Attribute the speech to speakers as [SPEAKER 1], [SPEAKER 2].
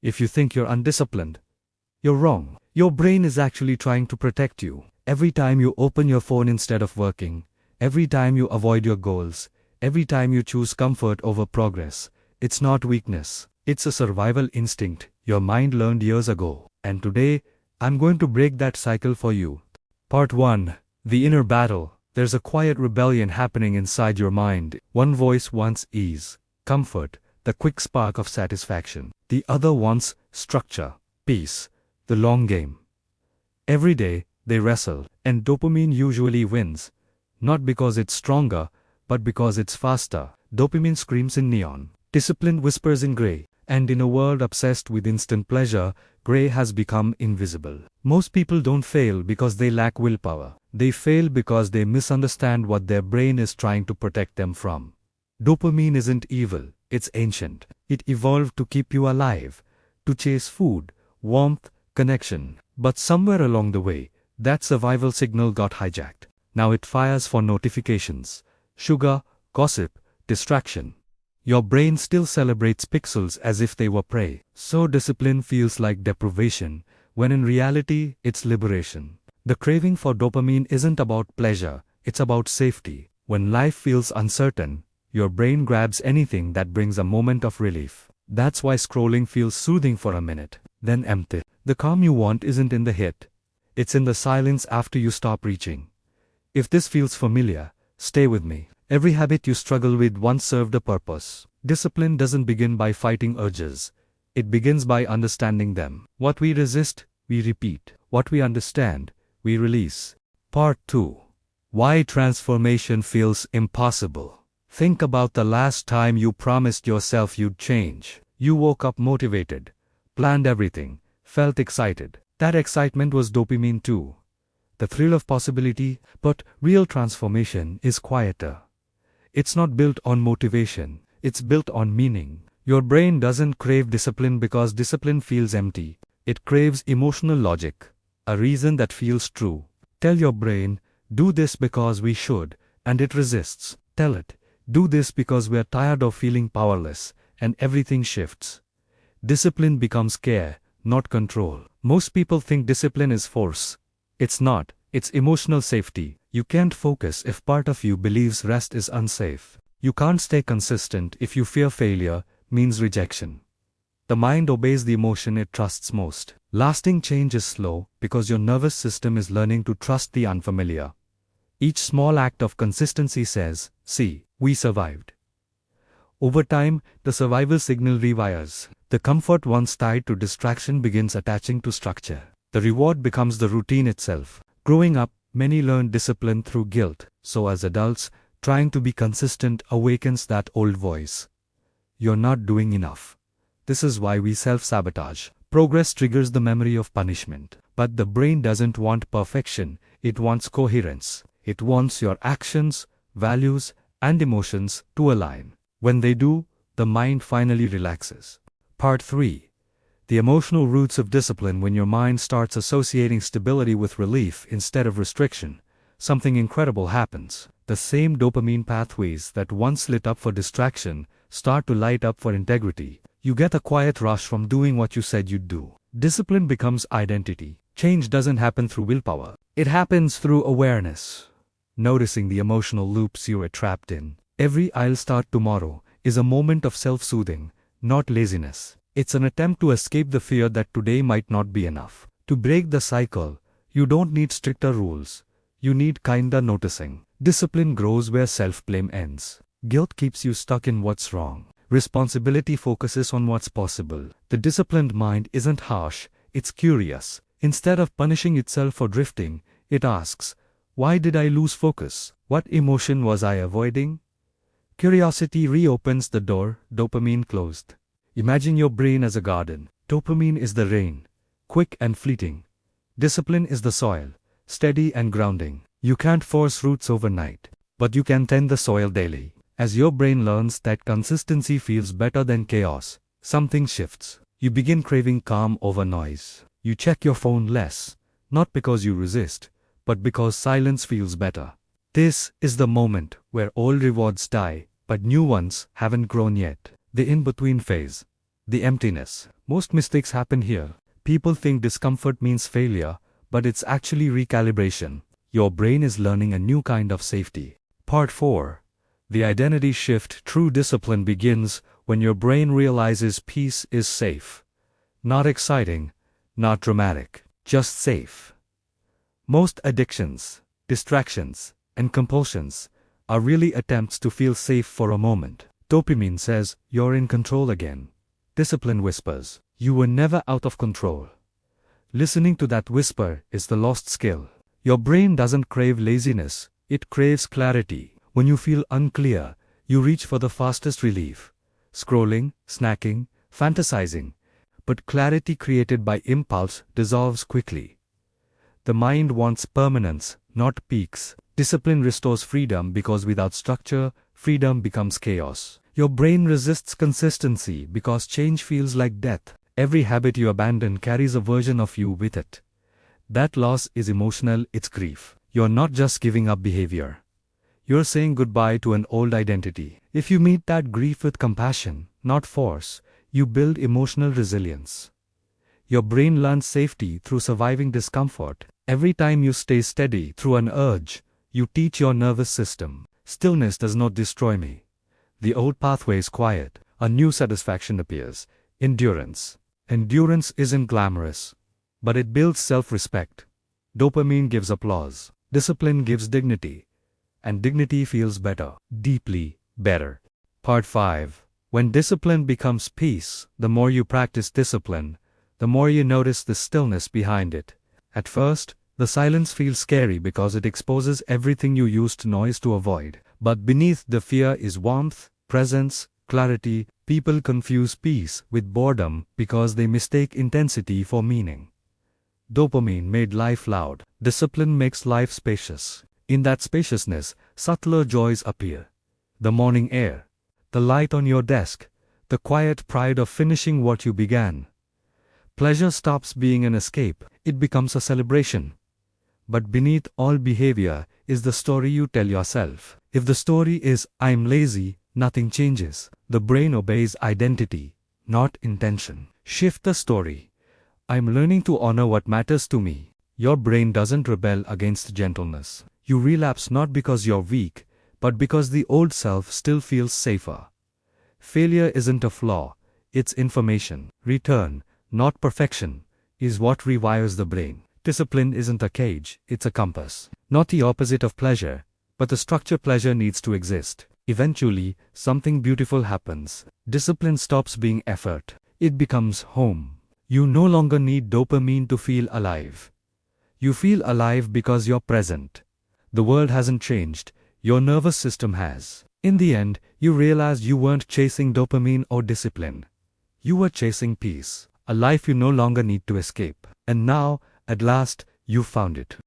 [SPEAKER 1] If you think you're undisciplined, you're wrong. Your brain is actually trying to protect you. Every time you open your phone instead of working, every time you avoid your goals, every time you choose comfort over progress, it's not weakness. It's a survival instinct your mind learned years ago. And today, I'm going to break that cycle for you. Part 1. The Inner Battle. There's a quiet rebellion happening inside your mind. One voice wants ease, comfort, the quick spark of satisfaction. The other wants structure, peace, the long game. Every day, they wrestle, and dopamine usually wins. Not because it's stronger, but because it's faster. Dopamine screams in neon. Discipline whispers in gray. And in a world obsessed with instant pleasure, gray has become invisible. Most people don't fail because they lack willpower. They fail because they misunderstand what their brain is trying to protect them from. Dopamine isn't evil, it's ancient. It evolved to keep you alive, to chase food, warmth, connection. But somewhere along the way, that survival signal got hijacked. Now it fires for notifications, sugar, gossip, distraction. Your brain still celebrates pixels as if they were prey. So discipline feels like deprivation, when in reality, it's liberation. The craving for dopamine isn't about pleasure, it's about safety. When life feels uncertain, your brain grabs anything that brings a moment of relief. That's why scrolling feels soothing for a minute, then empty. The calm you want isn't in the hit. It's in the silence after you stop reaching. If this feels familiar, stay with me. Every habit you struggle with once served a purpose. Discipline doesn't begin by fighting urges. It begins by understanding them. What we resist, we repeat. What we understand, we release. Part 2. Why transformation feels impossible. Think about the last time you promised yourself you'd change. You woke up motivated, planned everything, felt excited. That excitement was dopamine too. The thrill of possibility, but real transformation is quieter. It's not built on motivation, it's built on meaning. Your brain doesn't crave discipline because discipline feels empty. It craves emotional logic, a reason that feels true. Tell your brain, do this because we should, and it resists. Tell it, do this because we're tired of feeling powerless, and everything shifts. Discipline becomes care, not control. Most people think discipline is force. It's not, it's emotional safety. You can't focus if part of you believes rest is unsafe. You can't stay consistent if you fear failure means rejection. The mind obeys the emotion it trusts most. Lasting change is slow because your nervous system is learning to trust the unfamiliar. Each small act of consistency says, see, we survived. Over time, the survival signal rewires. The comfort once tied to distraction begins attaching to structure. The reward becomes the routine itself. Growing up, many learn discipline through guilt, so as adults, trying to be consistent awakens that old voice. You're not doing enough. This is why we self-sabotage. Progress triggers the memory of punishment. But the brain doesn't want perfection, it wants coherence. It wants your actions, values, and emotions to align. When they do, the mind finally relaxes. Part 3. The emotional roots of discipline. When your mind starts associating stability with relief instead of restriction, something incredible happens. The same dopamine pathways that once lit up for distraction start to light up for integrity. You get a quiet rush from doing what you said you'd do. Discipline becomes identity. Change doesn't happen through willpower. It happens through awareness. Noticing the emotional loops you are trapped in. Every "I'll start tomorrow" is a moment of self-soothing, not laziness. It's an attempt to escape the fear that today might not be enough. To break the cycle, you don't need stricter rules. You need kinder noticing. Discipline grows where self-blame ends. Guilt keeps you stuck in what's wrong. Responsibility focuses on what's possible. The disciplined mind isn't harsh, it's curious. Instead of punishing itself for drifting, it asks, why did I lose focus? What emotion was I avoiding? Curiosity reopens the door, dopamine closed. Imagine your brain as a garden. Dopamine is the rain, quick and fleeting. Discipline is the soil, steady and grounding. You can't force roots overnight, but you can tend the soil daily. As your brain learns that consistency feels better than chaos, something shifts. You begin craving calm over noise. You check your phone less, not because you resist, but because silence feels better. This is the moment where old rewards die, but new ones haven't grown yet. The in-between phase. The emptiness. Most mistakes happen here. People think discomfort means failure, but it's actually recalibration. Your brain is learning a new kind of safety. Part 4. The identity shift. True discipline begins when your brain realizes peace is safe. Not exciting, not dramatic, just safe. Most addictions, distractions, and compulsions are really attempts to feel safe for a moment. Dopamine says, you're in control again. Discipline whispers, you were never out of control. Listening to that whisper is the lost skill. Your brain doesn't crave laziness, it craves clarity. When you feel unclear, you reach for the fastest relief. Scrolling, snacking, fantasizing. But clarity created by impulse dissolves quickly. The mind wants permanence, not peaks. Discipline restores freedom because without structure, freedom becomes chaos. Your brain resists consistency because change feels like death. Every habit you abandon carries a version of you with it. That loss is emotional, it's grief. You're not just giving up behavior. You're saying goodbye to an old identity. If you meet that grief with compassion, not force, you build emotional resilience. Your brain learns safety through surviving discomfort. Every time you stay steady through an urge, you teach your nervous system. Stillness does not destroy me. The old pathway is quiet. A new satisfaction appears. Endurance. Endurance isn't glamorous, but it builds self-respect. Dopamine gives applause. Discipline gives dignity. And dignity feels better. Deeply better. Part 5. When discipline becomes peace, the more you practice discipline, the more you notice the stillness behind it. At first, the silence feels scary because it exposes everything you used noise to avoid. But beneath the fear is warmth, presence, clarity. People confuse peace with boredom because they mistake intensity for meaning. Dopamine made life loud. Discipline makes life spacious. In that spaciousness, subtler joys appear. The morning air, the light on your desk, the quiet pride of finishing what you began. Pleasure stops being an escape, it becomes a celebration. But beneath all behavior is the story you tell yourself. If the story is, I'm lazy, nothing changes. The brain obeys identity, not intention. Shift the story. I'm learning to honor what matters to me. Your brain doesn't rebel against gentleness. You relapse not because you're weak, but because the old self still feels safer. Failure isn't a flaw, it's information. Return, not perfection, is what rewires the brain. Discipline isn't a cage, it's a compass. Not the opposite of pleasure, but the structure pleasure needs to exist. Eventually, something beautiful happens. Discipline stops being effort. It becomes home. You no longer need dopamine to feel alive. You feel alive because you're present. The world hasn't changed, your nervous system has. In the end, you realized you weren't chasing dopamine or discipline. You were chasing peace, a life you no longer need to escape. And now, at last, you found it.